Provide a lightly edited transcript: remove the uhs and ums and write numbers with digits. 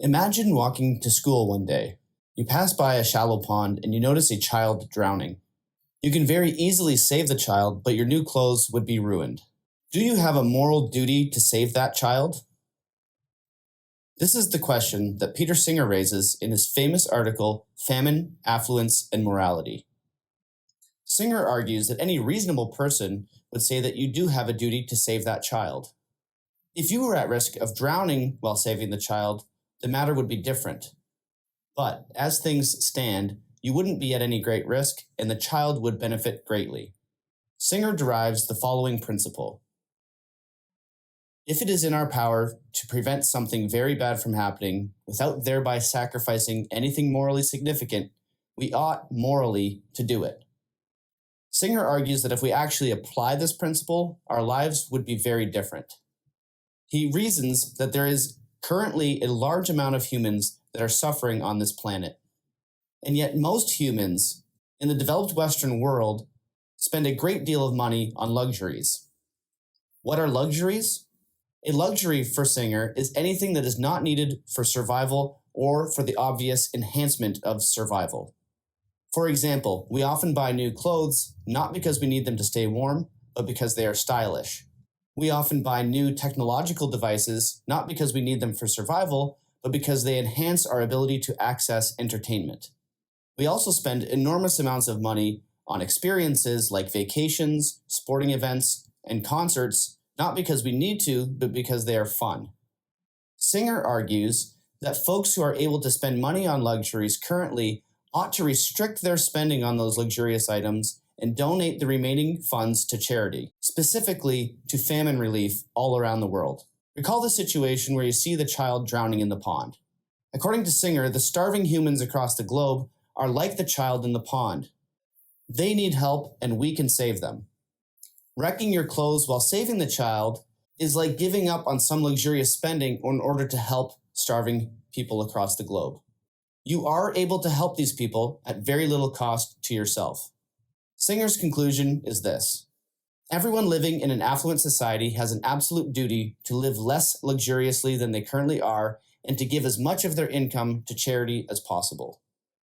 Imagine walking to school one day. You pass by a shallow pond and you notice a child drowning. You can very easily save the child, but your new clothes would be ruined. Do you have a moral duty to save that child? This is the question that Peter Singer raises in his famous article, Famine, Affluence, and Morality. Singer argues that any reasonable person would say that you do have a duty to save that child. If you were at risk of drowning while saving the child, the matter would be different. But as things stand, you wouldn't be at any great risk, and the child would benefit greatly. Singer derives the following principle. If it is in our power to prevent something very bad from happening without thereby sacrificing anything morally significant, we ought morally to do it. Singer argues that if we actually apply this principle, our lives would be very different. He reasons that there is currently a large amount of humans that are suffering on this planet. And yet most humans in the developed Western world spend a great deal of money on luxuries. What are luxuries? A luxury for Singer is anything that is not needed for survival or for the obvious enhancement of survival. For example, we often buy new clothes not because we need them to stay warm, but because they are stylish. We often buy new technological devices not because we need them for survival, but because they enhance our ability to access entertainment. We also spend enormous amounts of money on experiences like vacations, sporting events, and concerts, not because we need to, but because they are fun. Singer argues that folks who are able to spend money on luxuries currently ought to restrict their spending on those luxurious items and donate the remaining funds to charity, specifically to famine relief all around the world. Recall the situation where you see the child drowning in the pond. According to Singer, the starving humans across the globe are like the child in the pond. They need help, and we can save them. Wrecking your clothes while saving the child is like giving up on some luxurious spending in order to help starving people across the globe. You are able to help these people at very little cost to yourself. Singer's conclusion is this. Everyone living in an affluent society has an absolute duty to live less luxuriously than they currently are and to give as much of their income to charity as possible.